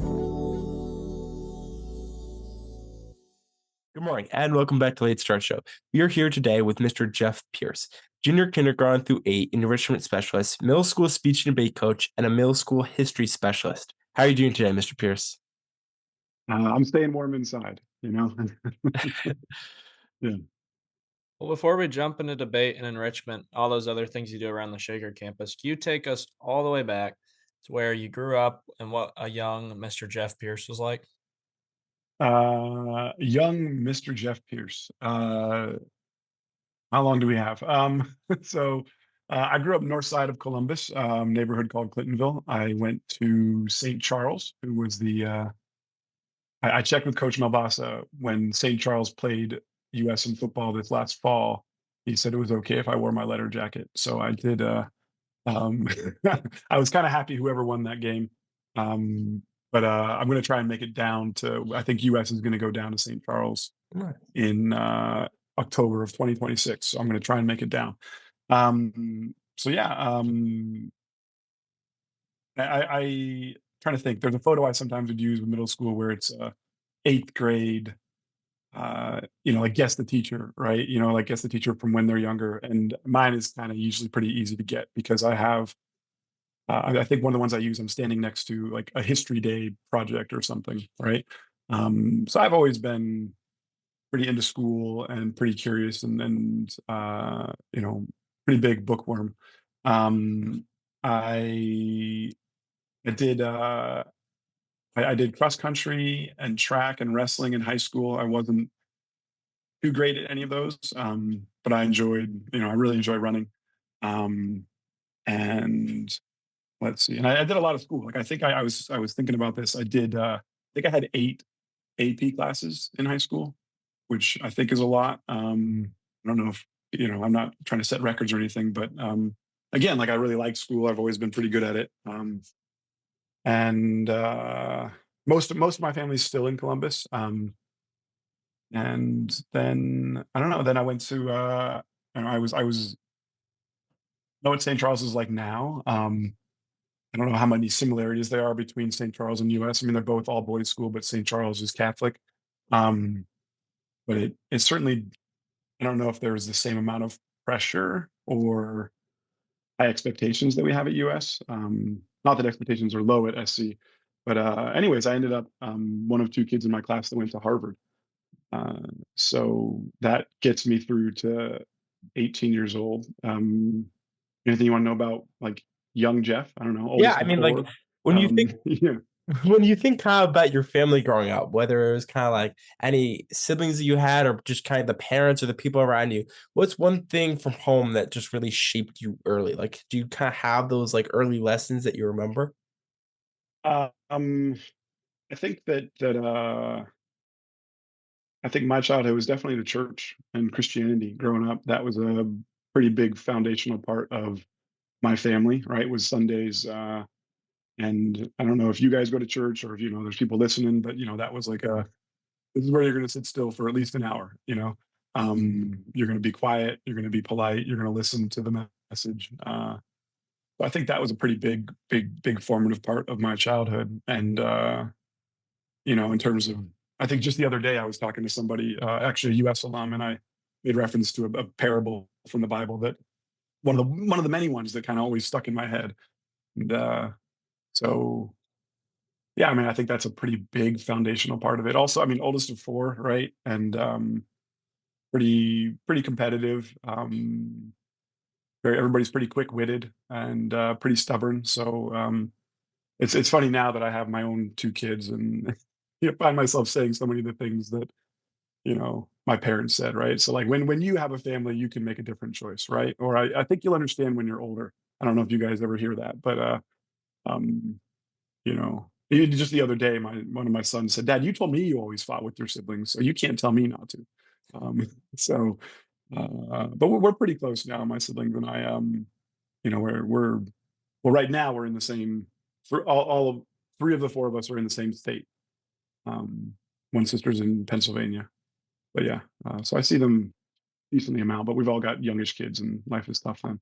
Good morning and welcome back to Late Start Show. We are here today with Mr. Jeff Pierce, junior kindergarten through 8 enrichment specialist, middle school speech and debate coach, and a middle school history specialist. How are you doing today, Mr. Pierce? I'm staying warm inside, Yeah. Well, before we jump into debate and enrichment, all those other things you do around the Shaker campus, can you take us all the way back to where you grew up and what a young Mr. Jeff Pierce was like? Young Mr. Jeff Pierce. How long do we have? So I grew up north side of Columbus, neighborhood called Clintonville. I went to St. Charles, who was I checked with Coach Malbasa when St. Charles played US in football this last fall. He said it was okay if I wore my letter jacket. So I did. Um, I was kind of happy whoever won that game. Um, but I'm going to try and make it down to, I think US is going to go down to St. Charles Nice. in October of 2026. So I'm going to try and make it down. So yeah, I trying to think. There's a photo I sometimes would use with middle school where it's eighth grade, like guess the teacher, right? Like guess the teacher from when they're younger. And mine is kind of usually pretty easy to get because I have, I think one of the ones I use, I'm standing next to like a history day project or something, right? So I've always been pretty into school and pretty curious and pretty big bookworm. Um, I I did I did cross country and track and wrestling in high school. I wasn't too great at any of those, but I really enjoy running. Um, and let's see, and I did a lot of school. Like I was thinking about this. I think I had 8 AP classes in high school, which I think is a lot. I don't know if I'm not trying to set records or anything, but again, like I really like school. I've always been pretty good at it. And most of my family's still in Columbus. And then I don't know. Then I went to I know what St. Charles is like now. I don't know how many similarities there are between St. Charles and US. I mean, they're both all boys school, but St. Charles is Catholic. Um, but it certainly, I don't know if there was the same amount of pressure or high expectations that we have at US. Not that expectations are low at SC, but anyways, I ended up one of two kids in my class that went to Harvard. Uh, so that gets me through to 18 years old. Anything you want to know about like young Jeff? I don't know, Yeah, oldest I of mean, like four. when you think Yeah. when you think kind of about your family growing up, whether it was kind of like any siblings that you had or just kind of the parents or the people around you, what's one thing from home that just really shaped you early? Like, do you kind of have those like early lessons that you remember? Um, I think I think my childhood was definitely the church and Christianity growing up. That was a pretty big foundational part of my family, right? Was Sundays. And I don't know if you guys go to church or if, there's people listening, but, that was like this is where you're going to sit still for at least an hour. You're going to be quiet. You're going to be polite. You're going to listen to the message. So I think that was a pretty big formative part of my childhood. And, in terms of, I think just the other day I was talking to somebody, actually a US alum, and I made reference to a parable from the Bible that one of the many ones that kind of always stuck in my head. And so yeah, I mean, I think that's a pretty big foundational part of it. Also, I mean, oldest of four, right? And pretty competitive. Everybody's pretty quick-witted and pretty stubborn. So it's funny now that I have my own two kids and find myself saying so many of the things that my parents said, right? So like when you have a family, you can make a different choice, right? Or I think you'll understand when you're older. I don't know if you guys ever hear that, but um, even just the other day, my one of my sons said, "Dad, you told me you always fought with your siblings, so you can't tell me not to." Um, so, but we're pretty close now, my siblings and I. We're well, right now we're in the same. For all of three of the four of us are in the same state. Um, one sister's in Pennsylvania, but yeah, so I see them decently amount. But we've all got youngish kids, and life is tough then.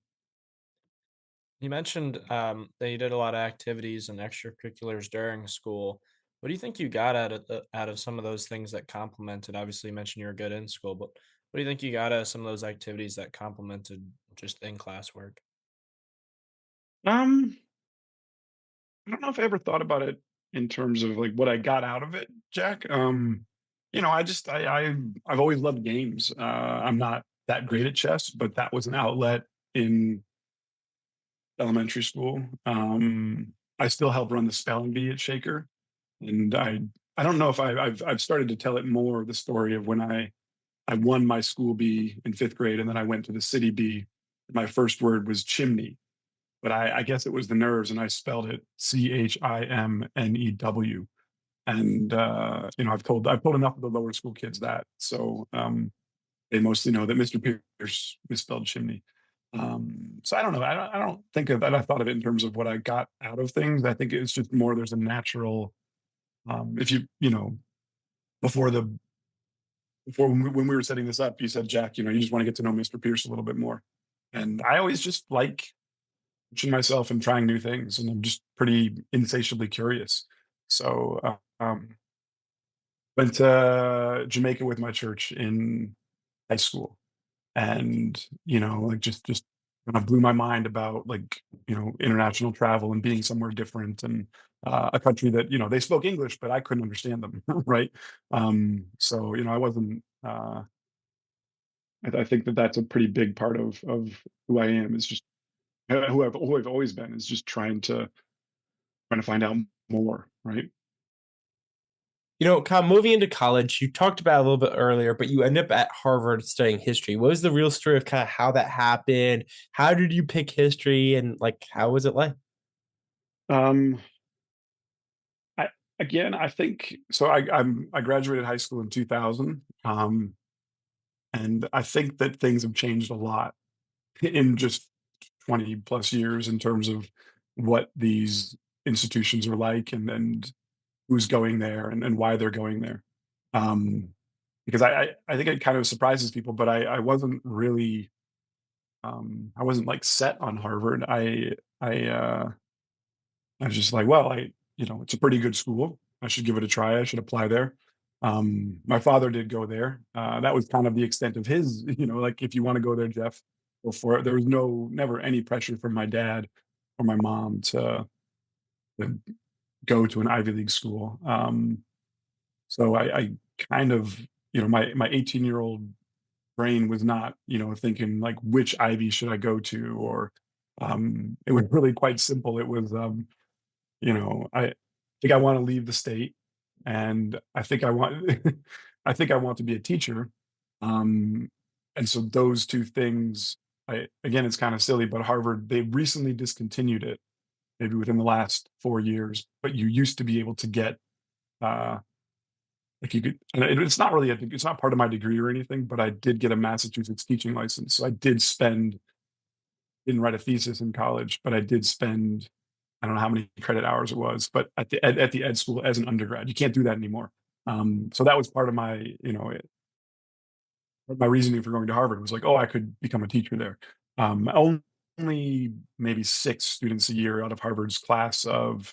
You mentioned that you did a lot of activities and extracurriculars during school. What do you think you got out of some of those things that complemented? Obviously, you mentioned you were good in school, but what do you think you got out of some of those activities that complemented just in classwork? Um, I don't know if I ever thought about it in terms of like what I got out of it, Jack. I just I've always loved games. I'm not that great at chess, but that was an outlet in elementary school. I still help run the spelling bee at Shaker, and I don't know if I've started to tell it more the story of when I won my school bee in fifth grade, and then I went to the city bee. My first word was chimney, but I guess it was the nerves, and I spelled it Chimnew. And I've told enough of the lower school kids that, so they mostly know that Mr. Pierce misspelled chimney. So I don't know. I don't think of that. I thought of it in terms of what I got out of things. I think it's just more. There's a natural. If before the before when we were setting this up, you said, Jack, you just want to get to know Mr. Pierce a little bit more, and I always just like pushing myself and trying new things, and I'm just pretty insatiably curious. So went to Jamaica with my church in high school, and like just kind of blew my mind about like international travel and being somewhere different, and a country that they spoke English but I couldn't understand them, right? So I wasn't I think that that's a pretty big part of who I am, is just who I've always been, is just trying to find out more, right? Kind of moving into college, you talked about it a little bit earlier, but you end up at Harvard studying history. What was the real story of kind of how that happened? How did you pick history, and like how was it like? um I Again, I think so. I graduated high school in 2000, and I think that things have changed a lot in just 20 plus years in terms of what these institutions are like, and who's going there, and why they're going there. Um, because I think it kind of surprises people, but I wasn't really I wasn't like set on Harvard. I was just like, well, it's a pretty good school. I should give it a try. I should apply there. My father did go there. That was kind of the extent of his, like, if you want to go there, Jeff, go for it. There was never any pressure from my dad or my mom to go to an Ivy League school. So I kind of, my 18-year-old brain was not, thinking like, which Ivy should I go to? Or it was really quite simple. It was, I think I want to leave the state, and I think I want I think I want to be a teacher. Um, and so those two things, again, it's kind of silly, but Harvard, they recently discontinued it, maybe within the last 4 years. But you used to be able to get uh, like you could, and it's not really, it's not part of my degree or anything, but I did get a Massachusetts teaching license. So I didn't write a thesis in college, but I did spend, I don't know how many credit hours it was, but at the ed school as an undergrad. You can't do that anymore. So that was part of my reasoning for going to Harvard, was like, oh, I could become a teacher there. Only maybe six students a year out of Harvard's class of,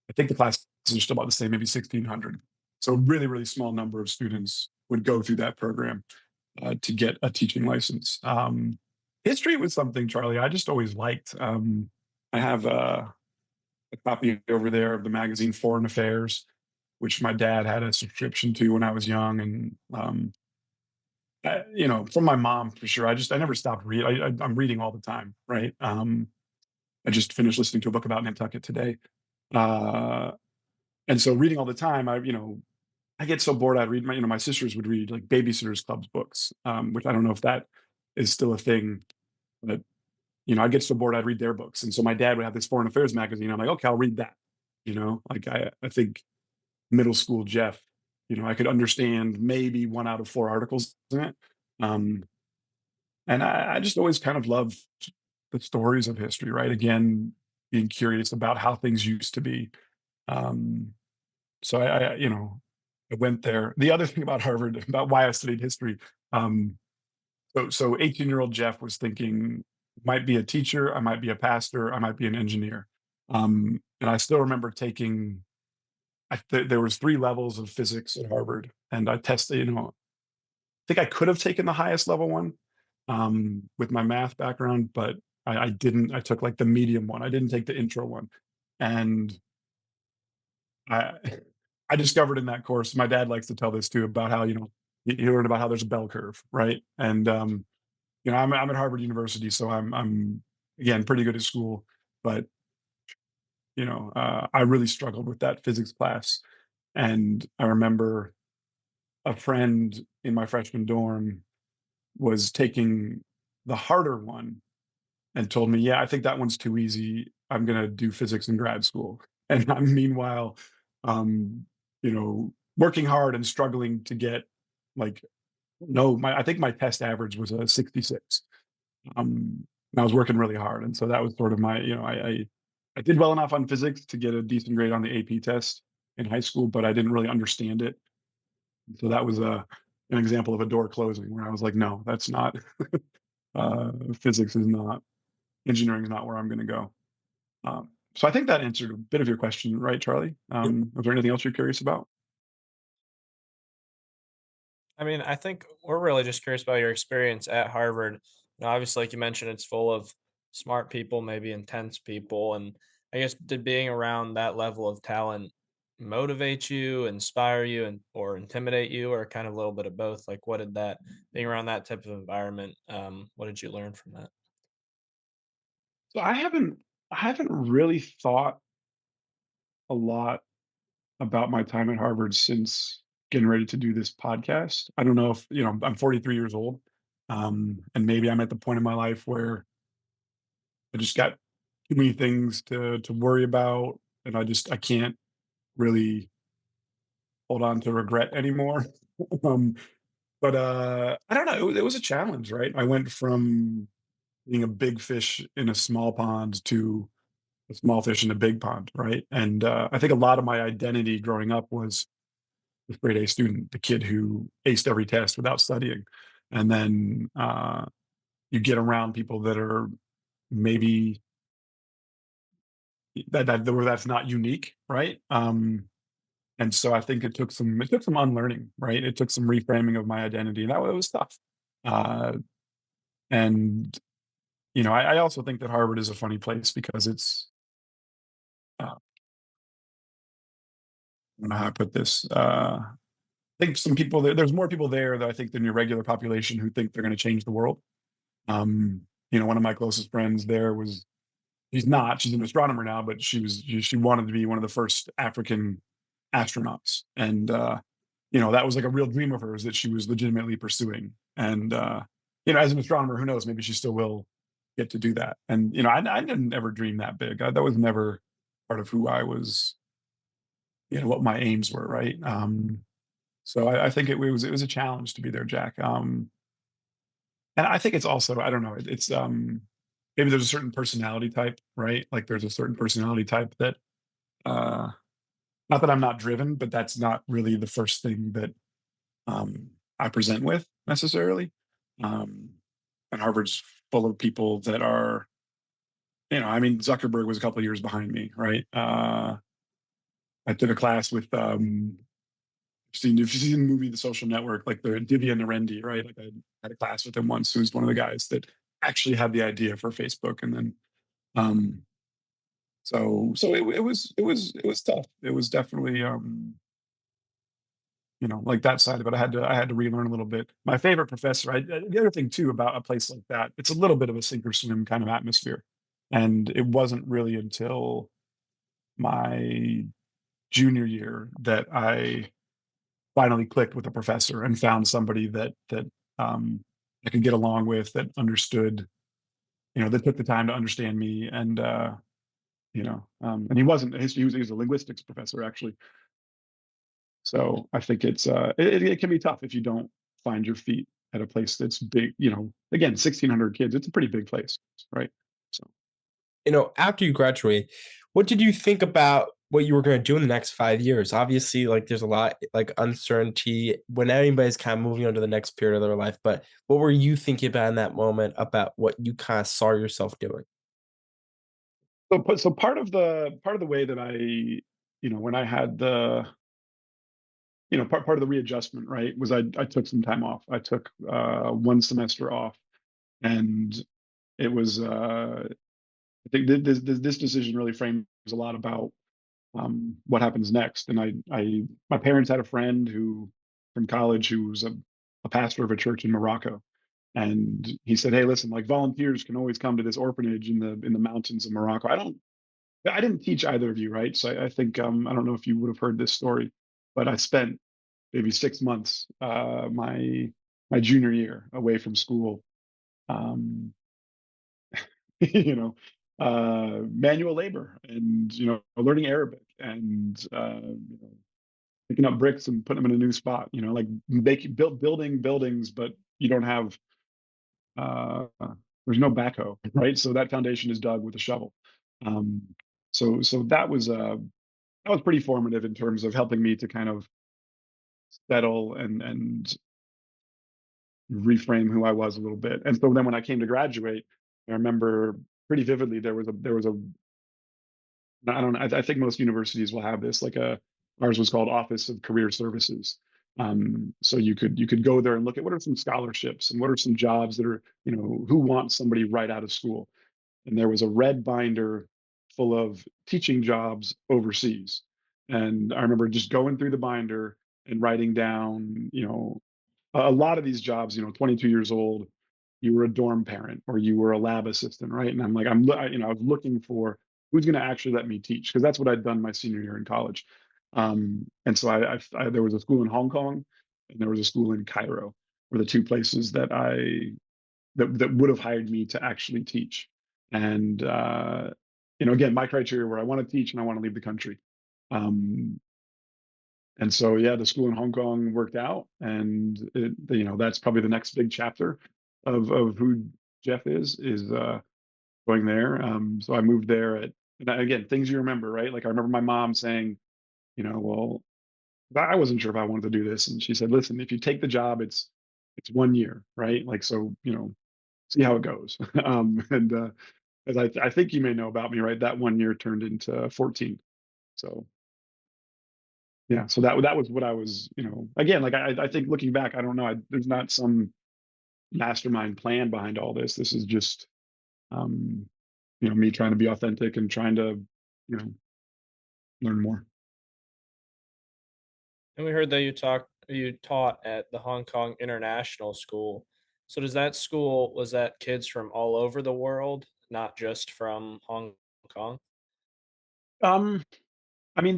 I think the classes are still about the same, maybe 1,600. So really, really small number of students would go through that program to get a teaching license. History was something, Charlie, I just always liked. I have a copy over there of the magazine Foreign Affairs, which my dad had a subscription to when I was young, and from my mom for sure. I never stopped reading. I'm reading all the time, right? I just finished listening to a book about Nantucket today, uh, and so reading all the time. I get so bored. I'd read my sisters would read like Babysitters Club's books, which I don't know if that is still a thing, but I get so bored I'd read their books. And so my dad would have this foreign affairs magazine. I'm like, okay, I'll read that. Like I think middle school Jeff, I could understand maybe one out of four articles in it. Um, and I just always kind of love the stories of history, right? Again, being curious about how things used to be. Um, so I went there. The other thing about Harvard, about why I studied history, um, so 18-year-old Jeff was thinking, might be a teacher, I might be a pastor, I might be an engineer. And I still remember taking, there was 3 levels of physics at Harvard, and I tested, I think I could have taken the highest level one, with my math background, but I didn't. I took, like, the medium one. I didn't take the intro one, and I I discovered in that course, my dad likes to tell this too, about how, you learn about how there's a bell curve, right? And, I'm at Harvard University, so I'm, again, pretty good at school, but, I really struggled with that physics class, and I remember a friend in my freshman dorm was taking the harder one and told me, "Yeah, I think that one's too easy. I'm gonna do physics in grad school." And I'm meanwhile, working hard and struggling to get, like, no, my I think my test average was a 66. And I was working really hard, and so that was sort of my, I did well enough on physics to get a decent grade on the AP test in high school, but I didn't really understand it. So that was an example of a door closing where I was like, "No, that's not, physics is not, engineering is not where I'm gonna go." So I think that answered a bit of your question, right, Charlie? Was there anything else you're curious about? I mean, I think we're really just curious about your experience at Harvard. Obviously, like you mentioned, it's full of smart people, maybe intense people. And I guess did being around that level of talent motivate you, inspire you, and or intimidate you, or kind of a little bit of both? Like, what did that being around that type of environment? What did you learn from that? So I haven't really thought a lot about my time at Harvard since getting ready to do this podcast. I don't know if, I'm 43 years old. And maybe I'm at the point in my life where I just got too many things to worry about, and I can't really hold on to regret anymore. um, but I don't know. It was a challenge, right? I went from being a big fish in a small pond to a small fish in a big pond, right? And I think a lot of my identity growing up was the straight A student, the kid who aced every test without studying. And then you get around people that are maybe where that's not unique, right? And so I think it took some unlearning, right? It took some reframing of my identity, and that was tough. Uh, and I also think that Harvard is a funny place because I don't know how I put this. I think some people there's more people there that I think than your regular population who think they're going to change the world. Um, one of my closest friends there was she's an astronomer now, but she wanted to be one of the first African astronauts. And that was like a real dream of hers that she was legitimately pursuing. And as an astronomer, who knows, maybe she still will get to do that. And I didn't ever dream that big. That was never part of who I was, what my aims were, right? So I think it was a challenge to be there, Jack. And I think it's also, I don't know, it's maybe there's a certain personality type, right? Like there's a certain personality type that uh not that I'm not driven, but that's not really the first thing that I present with necessarily. Um and Harvard's full of people that are, I mean, Zuckerberg was a couple of years behind me, right? I took a class with if you've seen the movie The Social Network, like the Divya Narendi, right? Like I had a class with him once, who's one of the guys that actually had the idea for Facebook, and then um, it was tough. It was definitely like that side of it. I had to relearn a little bit. My favorite professor. The other thing too about a place like that, it's a little bit of a sink or swim kind of atmosphere, and it wasn't really until my junior year that I finally clicked with a professor and found somebody that um, I could get along with, that understood, that took the time to understand me, and he wasn't he was a linguistics professor actually. So I think it can be tough if you don't find your feet at a place that's big. Again, 1,600 kids. It's a pretty big place, right? So. After you graduate, what did you think about what you were going to do in the next 5 years? Obviously, like there's a lot like uncertainty when anybody's kind of moving on to the next period of their life. But what were you thinking about in that moment about what you kind of saw yourself doing? So part of the way that I, when I had part of the readjustment, right, was I took some time off. I took 1 semester off, and it was I think this decision really frames a lot about what happens next. And my parents had a friend who from college who was a pastor of a church in Morocco, and he said, "Hey, listen, like volunteers can always come to this orphanage in the mountains of Morocco." I didn't teach either of you, right? So I think I don't know if you would have heard this story, but I spent maybe 6 months my junior year away from school, um, you know, manual labor and learning Arabic and picking up bricks and putting them in a new spot. Like building buildings, but you don't have there's no backhoe, right? So that foundation is dug with a shovel. Um, so that was pretty formative in terms of helping me to kind of settle and reframe who I was a little bit. And so then when I came to graduate, I remember pretty vividly there was a I don't know, I think most universities will have this, like ours was called Office of Career Services. So you could go there and look at what are some scholarships and what are some jobs that are, who wants somebody right out of school. And there was a red binder full of teaching jobs overseas. And I remember just going through the binder and writing down, a lot of these jobs, 22 years old, you were a dorm parent or you were a lab assistant, right? And I'm like, I was looking for who's going to actually let me teach because that's what I'd done my senior year in college. And so there was a school in Hong Kong and there was a school in Cairo were the two places that would have hired me to actually teach. And again, my criteria were I want to teach and I want to leave the country. Um, and so yeah, the school in Hong Kong worked out, and that's probably the next big chapter of who Jeff is going there. So I moved there and again, things you remember, right? Like I remember my mom saying, well, I wasn't sure if I wanted to do this, and she said, listen, if you take the job, it's 1 year, right? Like so, see how it goes. And as I think you may know about me, right? That 1 year turned into 14. So yeah, so that was what I was, again, like I think looking back, I don't know, there's not some mastermind plan behind all this. This is just, um, me trying to be authentic and trying to, you know, learn more. And we heard that you taught at the Hong Kong International School. So does that school was that kids from all over the world, not just from Hong Kong? Um, I mean,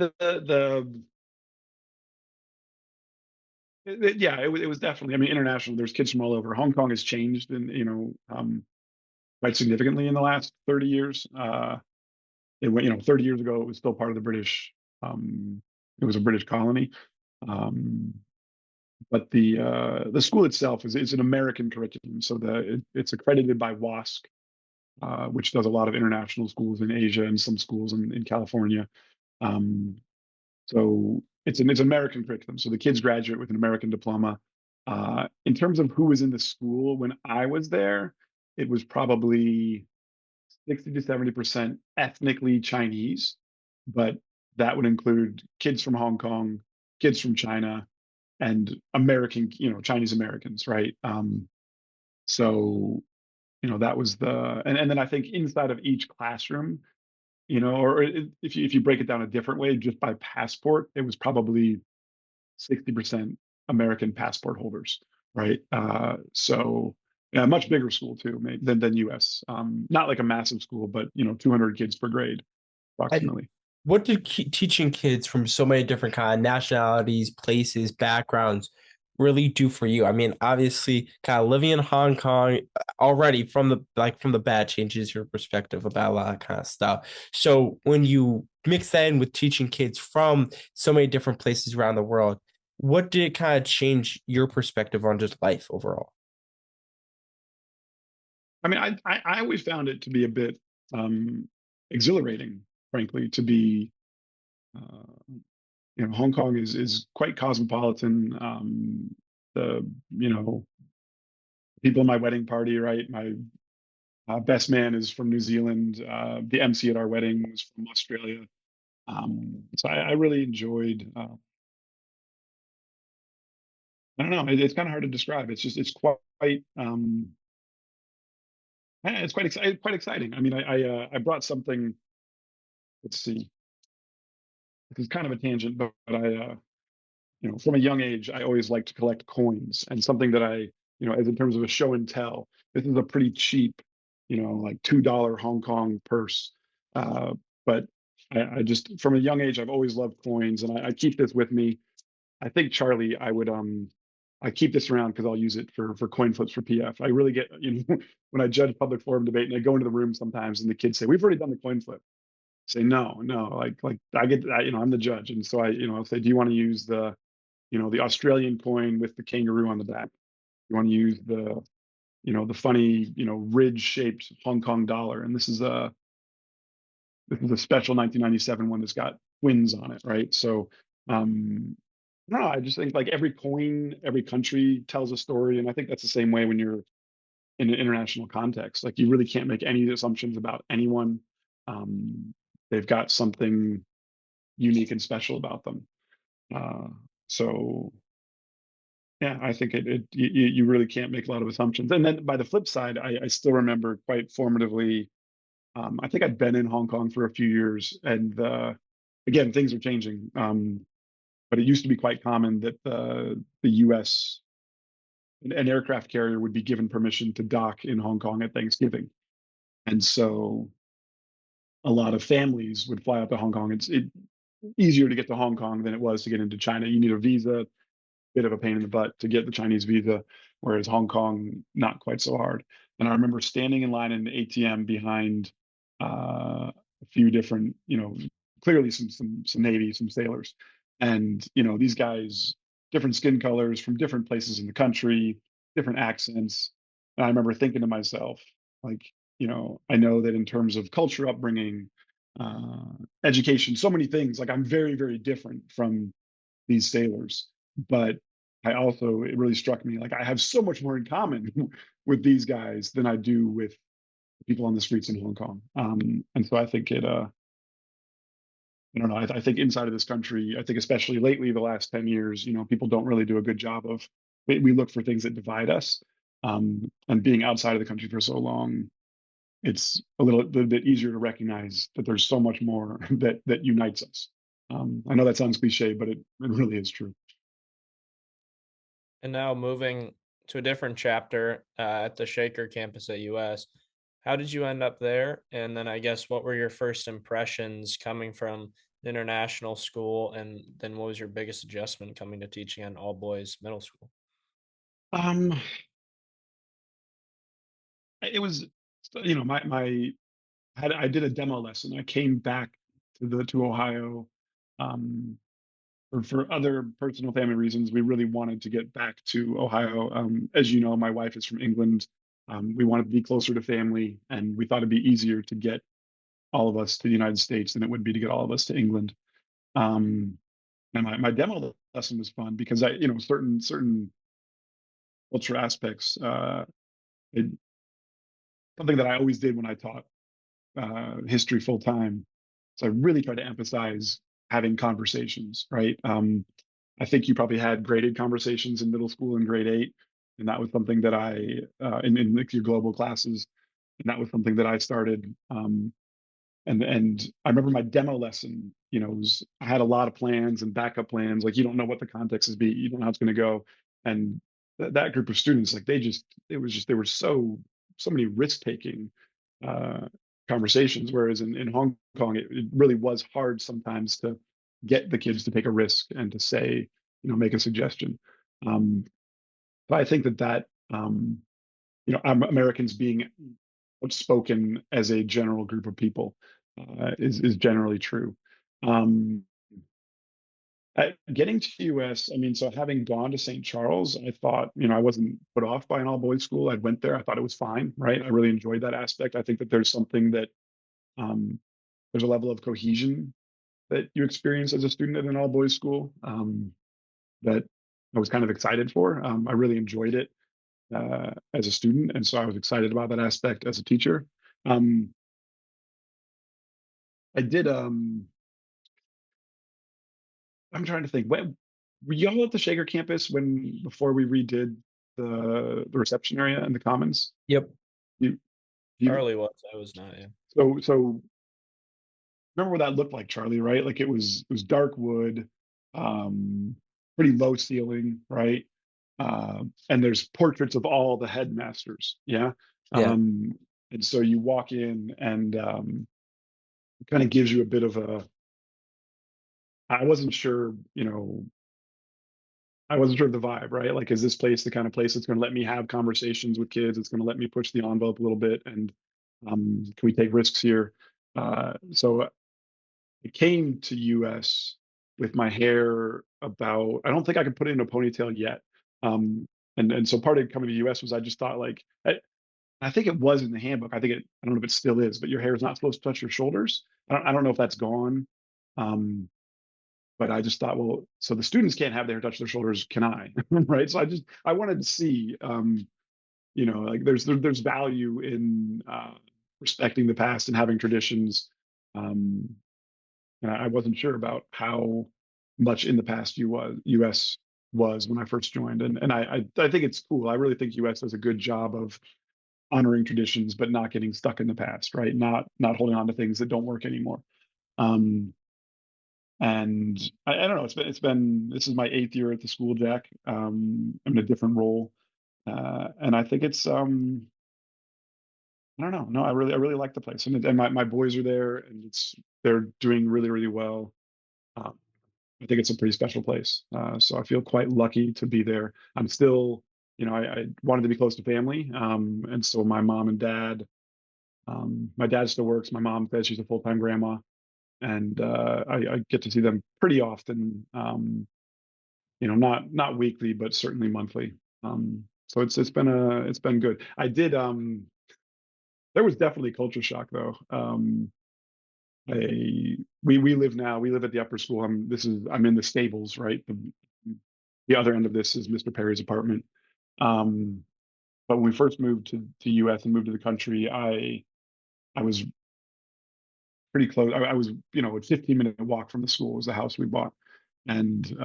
yeah, it was definitely, I mean, international. There's kids from all over. Hong Kong has changed and, quite significantly in the last 30 years. It went, 30 years ago, it was still part of the British, it was a British colony. Um, but the school itself is an American curriculum. So it's accredited by WASC, which does a lot of international schools in Asia and some schools in California. Um, so it's American curriculum. So the kids graduate with an American diploma. In terms of who was in the school when I was there, it was probably 60 to 70% ethnically Chinese, but that would include kids from Hong Kong, kids from China, and American, Chinese Americans, right? So that was and then I think inside of each classroom, or if you break it down a different way, just by passport, it was probably 60% American passport holders, right? So yeah, much bigger school too, than US. Not like a massive school, but 200 kids per grade And approximately. what did teaching kids from so many different kind of nationalities, places, backgrounds really do for you? I mean, obviously, kind of living in Hong Kong already from the bad changes your perspective about a lot of kind of stuff. So when you mix that in with teaching kids from so many different places around the world, what did it kind of change your perspective on just life overall? I mean, I always found it to be a bit exhilarating, frankly, to be Hong Kong is quite cosmopolitan. The people in my wedding party, right? My best man is from New Zealand. The MC at our wedding was from Australia. So I really enjoyed. I don't know. It's kind of hard to describe. It's quite. It's quite exciting. I mean, I brought something. Let's see. This is kind of a tangent, but from a young age, I always liked to collect coins, and something that as in terms of a show and tell, this is a pretty cheap, like $2 Hong Kong purse. Uh, but I just, from a young age, I've always loved coins, and I keep this with me. I think Charlie, I keep this around because I'll use it for coin flips for PF. I really get, when I judge public forum debate and I go into the room sometimes and the kids say, "We've already done the coin flip." I say, "No, no, like I get that, I'm the judge." And so I'll say, "Do you want to use the Australian coin with the kangaroo on the back? You want to use the funny, ridge shaped Hong Kong dollar?" And this is a special 1997 one that's got twins on it, right? So, no, I just think like every coin, every country tells a story, and I think that's the same way when you're in an international context. Like you really can't make any assumptions about anyone. Um, they've got something unique and special about them. Uh, so yeah, I think you really can't make a lot of assumptions. And then by the flip side, I still remember quite formatively. I think I'd been in Hong Kong for a few years, and again, things are changing. But it used to be quite common that the U.S. an aircraft carrier would be given permission to dock in Hong Kong at Thanksgiving, and so a lot of families would fly out to Hong Kong. It's easier to get to Hong Kong than it was to get into China. You need a visa, bit of a pain in the butt to get the Chinese visa, whereas Hong Kong, not quite so hard. And I remember standing in line in the ATM behind a few different, clearly some Navy, some sailors, and these guys, different skin colors from different places in the country, different accents. And I remember thinking to myself, like, I know that in terms of culture, upbringing, uh, education, so many things, like I'm very, very different from these sailors. But it really struck me like I have so much more in common with these guys than I do with people on the streets in Hong Kong. And so I think I don't know, I think inside of this country, I think especially lately, the last 10 years, people don't really do a good job of, we look for things that divide us. And being outside of the country for so long, it's little bit easier to recognize that there's so much more that unites us. I know that sounds cliche, but it really is true. And now moving to a different chapter at the Shaker campus at US. How did you end up there? And then I guess what were your first impressions coming from the international school? And then what was your biggest adjustment coming to teaching an all boys middle school? Um, it was, my I did a demo lesson. I came back to Ohio, um, for other personal family reasons. We really wanted to get back to Ohio. As you know, my wife is from England. We wanted to be closer to family, and we thought it'd be easier to get all of us to the United States than it would be to get all of us to England. Um, and my demo lesson was fun because certain culture aspects. It, Something that I always did when I taught history full time. So I really try to emphasize having conversations, right? I think you probably had graded conversations in middle school in grade 8, and that was something that in like your global classes, and that was something that I started. And I remember my demo lesson. I had a lot of plans and backup plans. Like you don't know what the context is be, you don't know how it's going to go, and that group of students, like they were so many risk taking uh, conversations. Whereas in Hong Kong, it really was hard sometimes to get the kids to take a risk and to say, make a suggestion. Um, but I think Americans being outspoken as a general group of people is generally true. Um, Getting to the U.S., I mean, so having gone to St. Charles, I thought, I wasn't put off by an all boys school. I went there, I thought it was fine, right? I really enjoyed that aspect. I think that there's something that um, there's a level of cohesion that you experience as a student at an all boys school that I was kind of excited for. I really enjoyed it as a student, and so I was excited about that aspect as a teacher. Um, I did. I'm trying to think. When were y'all at the Shaker campus when before we redid the reception area and the commons? Yep. You you Charlie was, I was not, yeah. so remember what that looked like, Charlie, right? Like it was dark wood, um, pretty low ceiling, right? And there's portraits of all the headmasters, yeah. Yeah. Um, and so you walk in, and it kind of gives you a bit of a. I wasn't sure, I wasn't sure of the vibe, right? Like, is this place the kind of place that's going to let me have conversations with kids? It's going to let me push the envelope a little bit, and can we take risks here? So I came to US with my hair about, I don't think I could put it in a ponytail yet. And so part of coming to US was I just thought like I think it was in the handbook. I don't know if it still is, but your hair is not supposed to touch your shoulders. I don't know if that's gone. Um, but I just thought, well, so the students can't have their hair touch their shoulders, can I? Right. So I wanted to see like there's value in respecting the past and having traditions. Um, and I wasn't sure about how much in the past US was when I first joined. And I think it's cool. I really think US does a good job of honoring traditions, but not getting stuck in the past, right? Not holding on to things that don't work anymore. Um, and I don't know, it's been this is my 8th year at the school, Jack. I'm in a different role. And I think it's I don't know. No, I really like the place. And my boys are there, and they're doing really, really well. Um, I think it's a pretty special place. So I feel quite lucky to be there. I'm still, I wanted to be close to family. And so my mom and dad, my dad still works. My mom says she's a full-time grandma, and I get to see them pretty often. Not weekly, but certainly monthly. So it's been good. I did. There was definitely culture shock though. We live at the upper school. I'm in the stables, right? The other end of this is Mr. Perry's apartment. Um, but when we first moved to US and moved to the country, I was pretty close. I was, a 15-minute walk from the school was the house we bought. And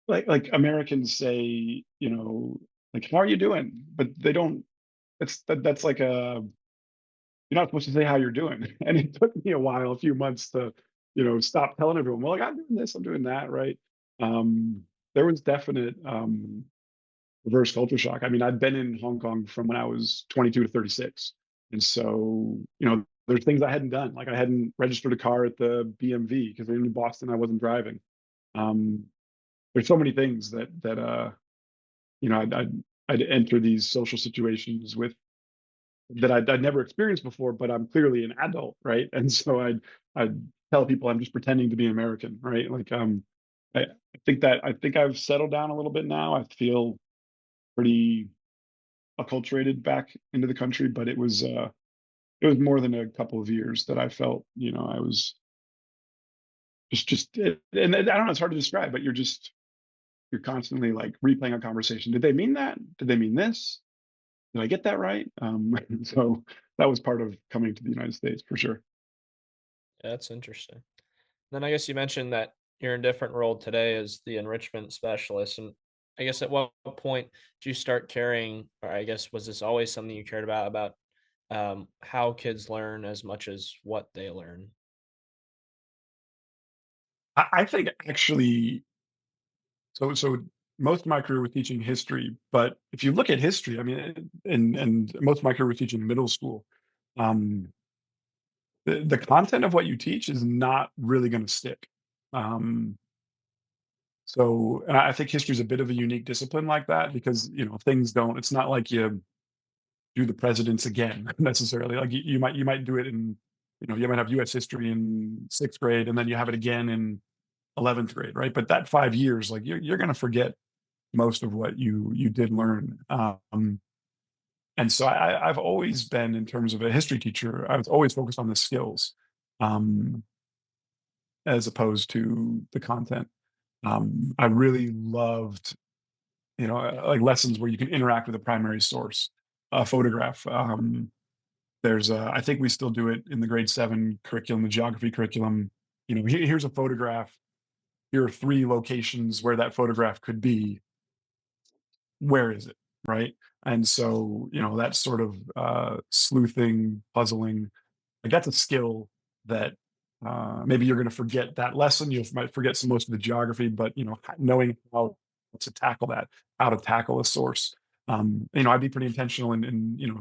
like Americans say, like, how are you doing? But they don't, that's like you're not supposed to say how you're doing. And it took me a few months to, stop telling everyone, well, like, I'm doing this, I'm doing that, right? Um, there was definite reverse culture shock. I mean, I'd been in Hong Kong from when I was 22 to 36. And so, there's things I hadn't done. Like I hadn't registered a car at the BMV because in Boston I wasn't driving. Um, there's so many things that I'd enter these social situations with that I'd never experienced before, but I'm clearly an adult, right? And so I'd tell people I'm just pretending to be an American, right? Like I think I've settled down a little bit now. I feel pretty acculturated back into the country, but it was more than a couple of years that I felt, I was and I don't know, it's hard to describe, but you're constantly like replaying a conversation. Did they mean that? Did they mean this? Did I get that right? So that was part of coming to the United States for sure. Yeah, that's interesting. Then I guess you mentioned that you're in a different role today as the enrichment specialist. And I guess at what point did you start caring, or I guess was this always something you cared about how kids learn as much as what they learn? I think actually, so most of my career was teaching history, but if you look at history, I mean, and most of my career was teaching middle school. Um, the content of what you teach is not really going to stick. Um, so and I think history is a bit of a unique discipline like that because things don't. It's not like you do the presidents again necessarily. Like you might do it in you might have U.S. history in 6th grade and then you have it again in 11th grade, right? But that 5 years, like you're going to forget most of what you did learn. And so I've always been, in terms of a history teacher, I was always focused on the skills um, as opposed to the content. I really loved, like lessons where you can interact with a primary source, a photograph. I think we still do it in the grade 7 curriculum, the geography curriculum. Here's a photograph. here are 3 locations where that photograph could be. Where is it? Right? And so, that sort of, sleuthing, puzzling, like, that's a skill that, maybe you're gonna forget that lesson, you might forget some most of the geography, but, knowing how to tackle that, how to tackle a source. I'd be pretty intentional in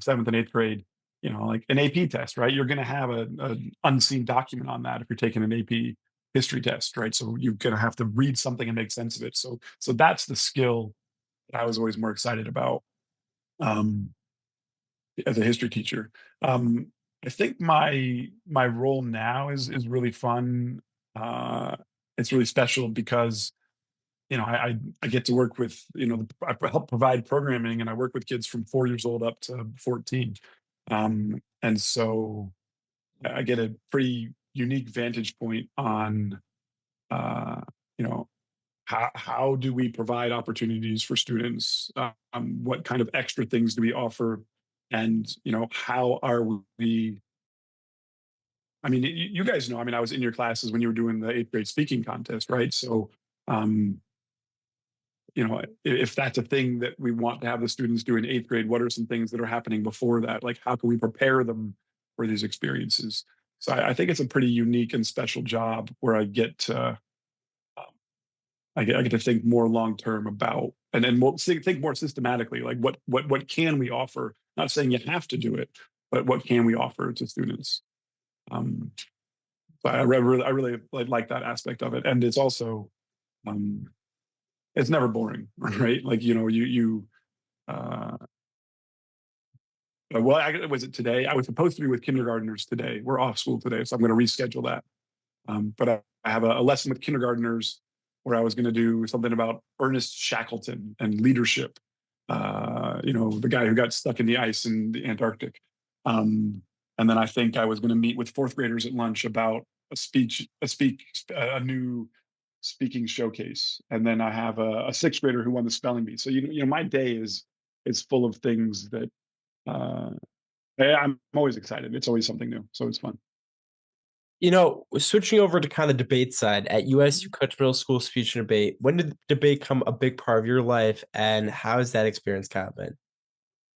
7th and 8th grade, like an AP test, right? You're gonna have an unseen document on that if you're taking an AP history test, right? So you're gonna have to read something and make sense of it. So that's the skill that I was always more excited about, um, as a history teacher. Um, I think my role now is really fun. Uh, it's really special because I get to work with I help provide programming, and I work with kids from 4 years old up to 14, and so I get a pretty unique vantage point on uh, you know how do we provide opportunities for students? What kind of extra things do we offer? And how are we? I mean, you guys know. I mean, I was in your classes when you were doing the 8th grade speaking contest, right? So, um, if that's a thing that we want to have the students do in 8th grade, what are some things that are happening before that? Like, how can we prepare them for these experiences? So, I think it's a pretty unique and special job where I get to I get to think more long term about and more, think more systematically, like what can we offer? Not saying you have to do it, but what can we offer to students? Um, so I really like that aspect of it, and it's also um, it's never boring, right? Like you uh, well, was it today? I was supposed to be with kindergartners today. We're off school today, so I'm going to reschedule that. But I have a lesson with kindergartners where I was going to do something about Ernest Shackleton and leadership. The guy who got stuck in the ice in the Antarctic. Um, and then I think I was going to meet with 4th graders at lunch about a new speaking showcase. And then I have a 6th grader who won the spelling bee. So my day is full of things that uh, I'm always excited. It's always something new, so it's fun. Switching over to kind of debate side, at US, you coach middle school speech and debate. When did debate become a big part of your life, and how has that experience kind of been?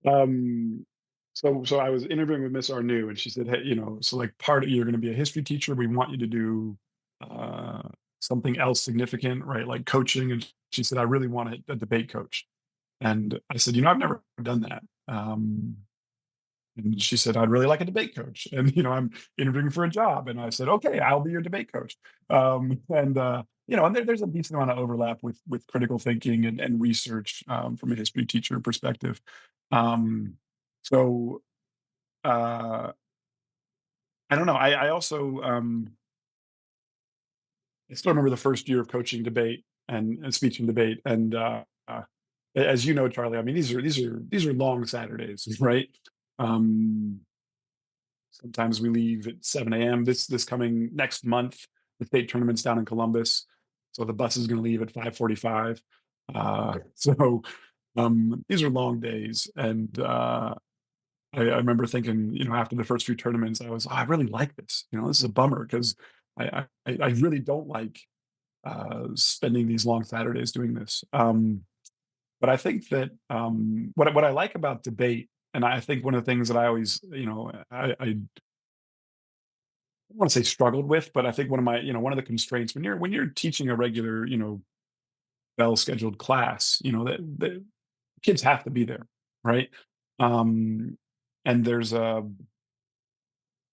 Um, so I was interviewing with Miss Arnu, and she said, "Hey, so like part of you're going to be a history teacher. We want you to do uh, something else significant, right? Like coaching." And she said, "I really want a debate coach." And I said, "I've never done that." And she said, "I'd really like a debate coach." And I'm interviewing for a job, and I said, "Okay, I'll be your debate coach." And there's a decent amount of overlap with critical thinking and research from a history teacher perspective. Um, so uh, I don't know. I also I still remember the first year of coaching debate and speech and debate, and as you know, Charlie, I mean these are long Saturdays, right? Um, Sometimes we leave at 7 a.m. This coming next month, the state tournament's down in Columbus, so the bus is going to leave at 5:45. These are long days, and I remember thinking, after the first few tournaments, I was, "Oh, I really like this. This is a bummer because I really don't like spending these long Saturdays doing this." But I think that what I like about debate, and I think one of the things that I always, I don't want to say struggled with, but I think one of the constraints when you're teaching a regular, well scheduled class, that the kids have to be there, right? Um, and there's a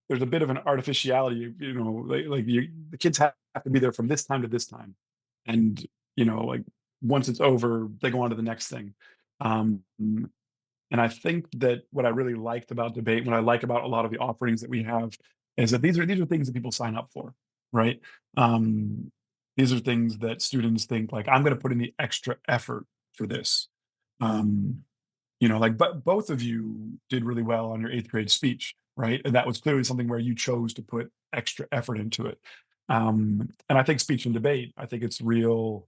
bit of an artificiality, the kids have to be there from this time to this time, and like once it's over, they go on to the next thing. Um, and I think that what I really liked about debate, what I like about a lot of the offerings that we have, is that these are things that people sign up for, right? Um, these are things that students think like, I'm going to put in the extra effort for this. Um, but both of you did really well on your 8th grade speech, right? And that was clearly something where you chose to put extra effort into it. And I think speech and debate, I think it's real,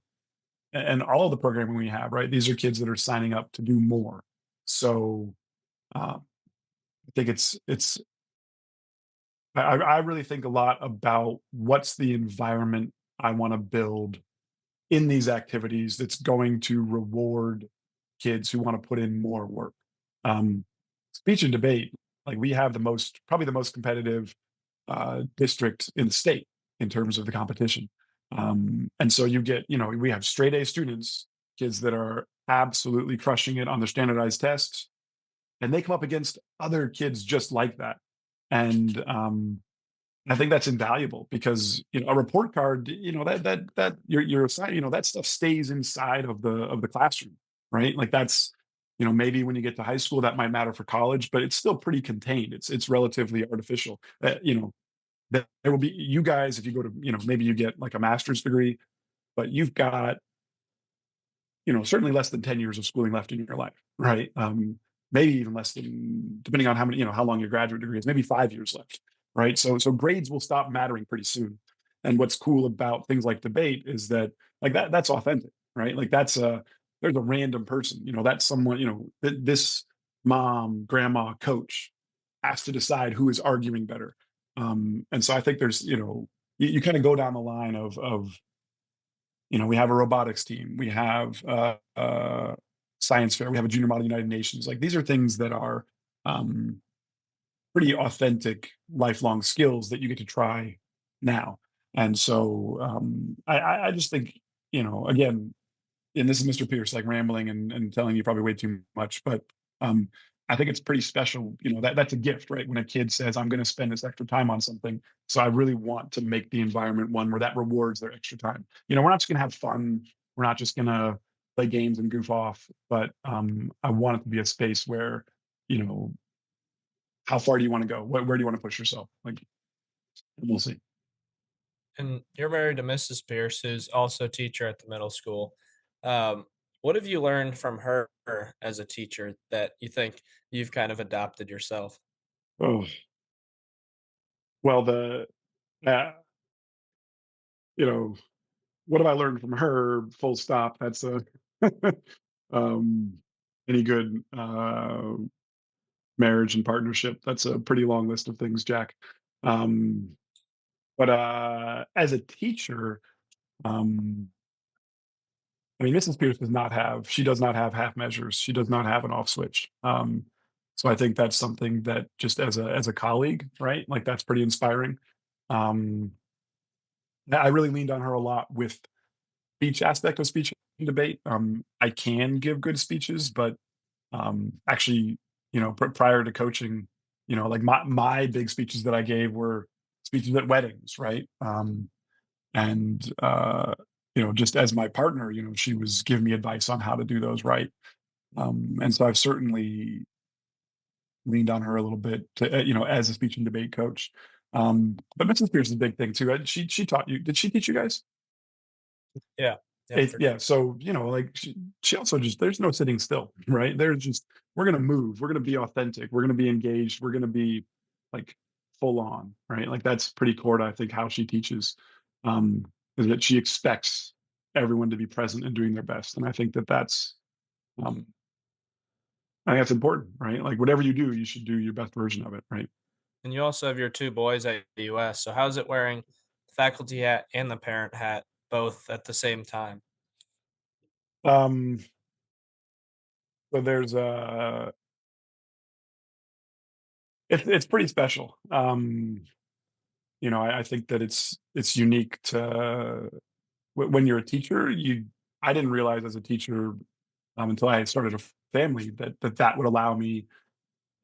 and all of the programming we have, right? These are kids that are signing up to do more. So uh, I think I really think a lot about what's the environment I want to build in these activities that's going to reward kids who want to put in more work. Um, Speech and debate, like we have probably the most competitive district in the state in terms of the competition. And so you get, we have straight A students, kids that are absolutely crushing it on their standardized tests, and they come up against other kids just like that. And I think that's invaluable because a report card, that your assignment, that stuff stays inside of the classroom, right? Like that's, maybe when you get to high school that might matter for college, but it's still pretty contained. It's relatively artificial. There will be you guys if you go to maybe you get like a master's degree, but you've got certainly less than 10 years of schooling left in your life, right? Maybe even less than, depending on how many, how long your graduate degree is, maybe 5 years left, right? So grades will stop mattering pretty soon. And what's cool about things like debate is that like that's authentic, right? Like there's a random person, that's someone, this mom, grandma, coach has to decide who is arguing better. And so I think there's, you kind of go down the line of we have a robotics team, we have science fair, we have a junior model United Nations. Like these are things that are um, pretty authentic, lifelong skills that you get to try now. And so I just think, again, and this is Mr. Pierce, like rambling and telling you probably way too much, but um, I think it's pretty special. That's a gift, right? When a kid says, "I'm going to spend this extra time on something," so I really want to make the environment one where that rewards their extra time. We're not just going to have fun. We're not just going to play games and goof off, but I want it to be a space where, you know, how far do you want to go? Where do you want to push yourself? Like, we'll see. And you're married to Mrs. Pierce, who's also a teacher at the middle school. Um, what have you learned from her as a teacher that you think you've kind of adopted yourself? Oh, well, uh, you know, what have I learned from her? Full stop. That's a um, any good marriage and partnership. That's a pretty long list of things, Jack. Um, but as a teacher, um, I mean, Mrs. Pierce she does not have half measures. She does not have an off switch. So I think that's something that just as a colleague, right? Like that's pretty inspiring. Um, I really leaned on her a lot with speech aspect of speech and debate. I can give good speeches, but actually, prior to coaching, like my big speeches that I gave were speeches at weddings, right? And just as my partner, she was giving me advice on how to do those right. And so I've certainly leaned on her a little bit to, as a speech and debate coach. But Mrs. Pierce is a big thing too. She taught you. Did she teach you guys? Yeah. Yep, for Yeah, so, like, she also just there's no sitting still, right? There's just we're gonna move, we're gonna be authentic, we're gonna be engaged, we're gonna be, like, full on, right? Like, that's pretty core to, I think, how she teaches, is that she expects everyone to be present and doing their best, and um I think that's important, right? Like, whatever you do, you should do your best version of it, right? And you also have your 2 boys at the US, so how's it wearing the faculty hat and the parent hat both at the same time? Um, so there's, it's pretty special, I think that it's unique to when you're a teacher. I didn't realize as a teacher until I started a family that would allow me.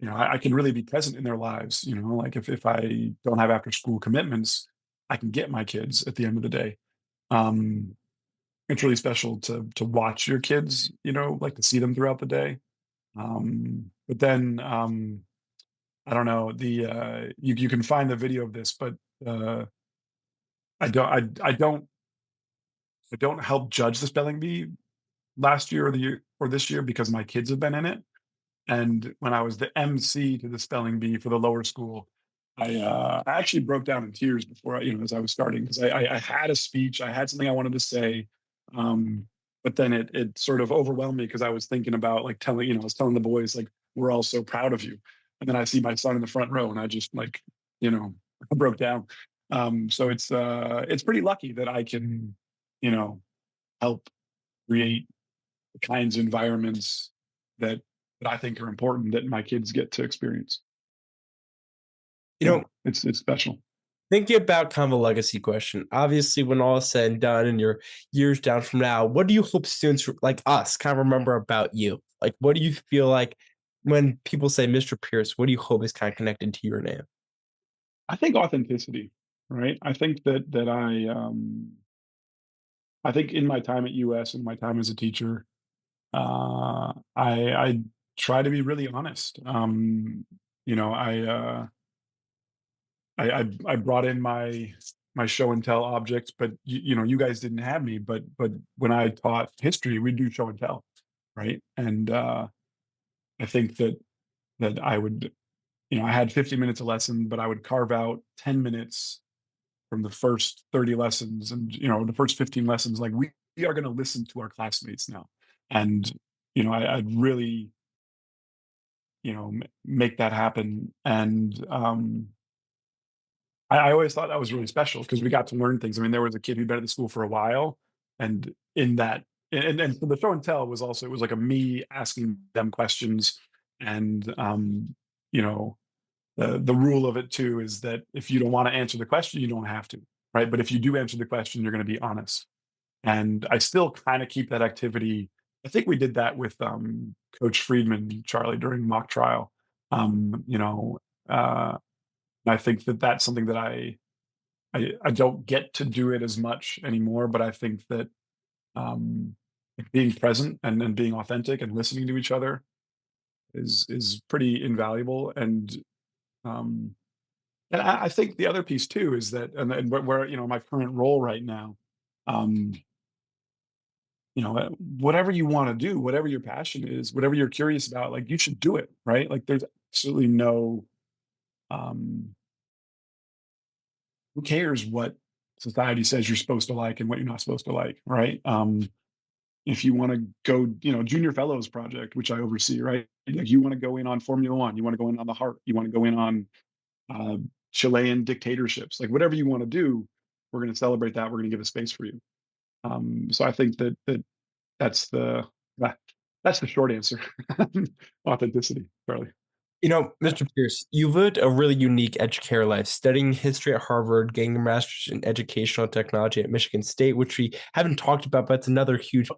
I can really be present in their lives. Like if I don't have after school commitments, I can get my kids at the end of the day. Um, it's really special to watch your kids. Like to see them throughout the day. But then I don't know you can find the video of this, but uh, I don't I don't help judge the spelling bee last year or the year or this year because my kids have been in it. And when I was the MC to the spelling bee for the lower school, I actually broke down in tears before as I was starting because I had a speech, I had something I wanted to say, um, but then it sort of overwhelmed me because I was thinking about like telling I was telling the boys like we're all so proud of you, and then I see my son in the front row and I just like you know I broke down. So it's pretty lucky that I can you know help create the kinds of environments that I think are important that my kids get to experience. You Yeah, know, it's special. thinking about kind of a legacy question. Obviously, when all is said and done and your years down from now, what do you hope students like us kind of remember about you? Like, what do you feel like when people say Mr. Pierce, what do you hope is kind of connected to your name? I think authenticity, right? I think that I think in my time at US and my time as a teacher, I try to be really honest. You know, I brought in my show and tell objects, but you know, you guys didn't have me. But when I taught history, we do show and tell, right? And I think that I would, you know, I had 50 minutes a lesson, but I would carve out 10 minutes from the first 30 lessons, and you know, the first 15 lessons. Like we are going to listen to our classmates now, and you know, I'd really, you know, make that happen. And I always thought that was really special because we got to learn things. I mean, there was a kid who'd been at the school for a while, and in that, and so the show and tell was also, it was like a me asking them questions, and you know, the rule of it too is that if you don't want to answer the question, you don't have to, right? But if you do answer the question, you're going to be honest. And I still kind of keep that activity. I think we did that with Coach Friedman, Charlie, during mock trial. You know, I think that that's something that I don't get to do it as much anymore, but I think that um, being present and being authentic and listening to each other is pretty invaluable. Um, and I think the other piece too is that, and where you know, my current role right now, um, you know, whatever you want to do, whatever your passion is, whatever you're curious about, like you should do it, right? Like there's absolutely no, um, who cares what society says you're supposed to like and what you're not supposed to like, right? If you want to go, you know, junior fellows project, which I oversee, right? Like you want to go in on Formula One, you want to go in on the heart, you want to go in on uh, Chilean dictatorships, like whatever you want to do, we're going to celebrate that. We're going to give a space for you. So I think that that's the that, that's the short answer. Authenticity, Charlie. You know, Mr. Pierce, you lived a really unique educator life, studying history at Harvard, getting a master's in educational technology at Michigan State, which we haven't talked about, but it's another huge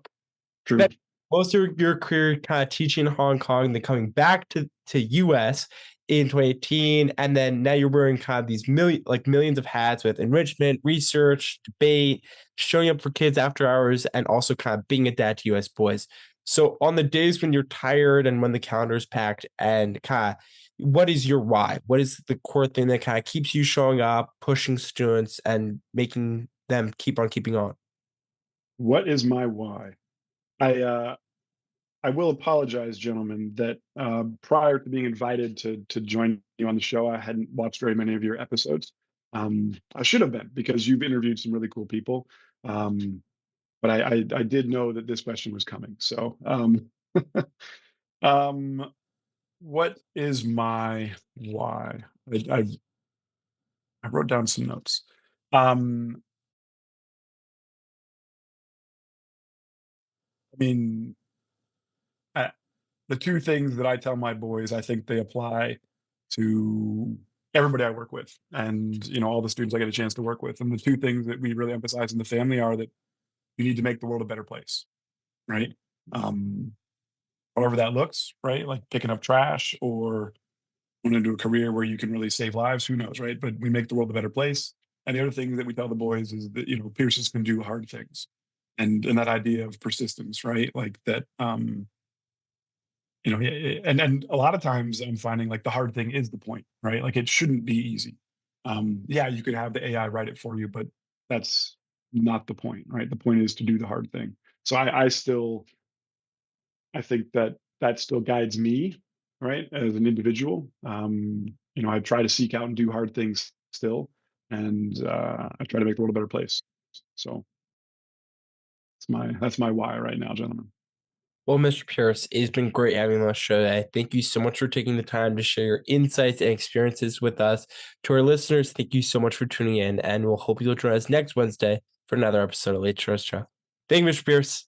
True. spent most of your career kind of teaching in Hong Kong, then coming back to US in 2018, and then now you're wearing kind of these millions of hats with enrichment, research, debate, showing up for kids after hours, and also kind of being a dad to US boys. So on the days when you're tired and when the calendar is packed, and kind of what is your why? What is the core thing that kind of keeps you showing up, pushing students, and making them keep on keeping on? What is my why? I I will apologize, gentlemen, that prior to being invited to join you on the show, I hadn't watched very many of your episodes. I should have been because you've interviewed some really cool people. Um, but I did know that this question was coming. So, um, what is my why? I wrote down some notes. Um, I mean, uh, the two things that I tell my boys, I think they apply to everybody I work with, and you know, all the students I get a chance to work with. And the two things that we really emphasize in the family are that you need to make the world a better place, right? Um, However that looks, right? Like picking up trash or going into a career where you can really save lives, who knows, right? But we make the world a better place. And the other thing that we tell the boys is that, you know, Pierces can do hard things. And that idea of persistence, right? Like that you know, and a lot of times I'm finding like the hard thing is the point, right? Like it shouldn't be easy. Yeah, you could have the AI write it for you, but that's not the point, right? The point is to do the hard thing. So I still, I think that that still guides me, right, as an individual. You know, I try to seek out and do hard things still, and I try to make the world a better place. So that's my why right now, gentlemen. Well, Mr. Pierce, it's been great having you on the show today. Thank you so much for taking the time to share your insights and experiences with us. To our listeners, thank you so much for tuning in, and we'll hope you'll join us next Wednesday for another episode of Late Show. Thank you, Mr. Pierce.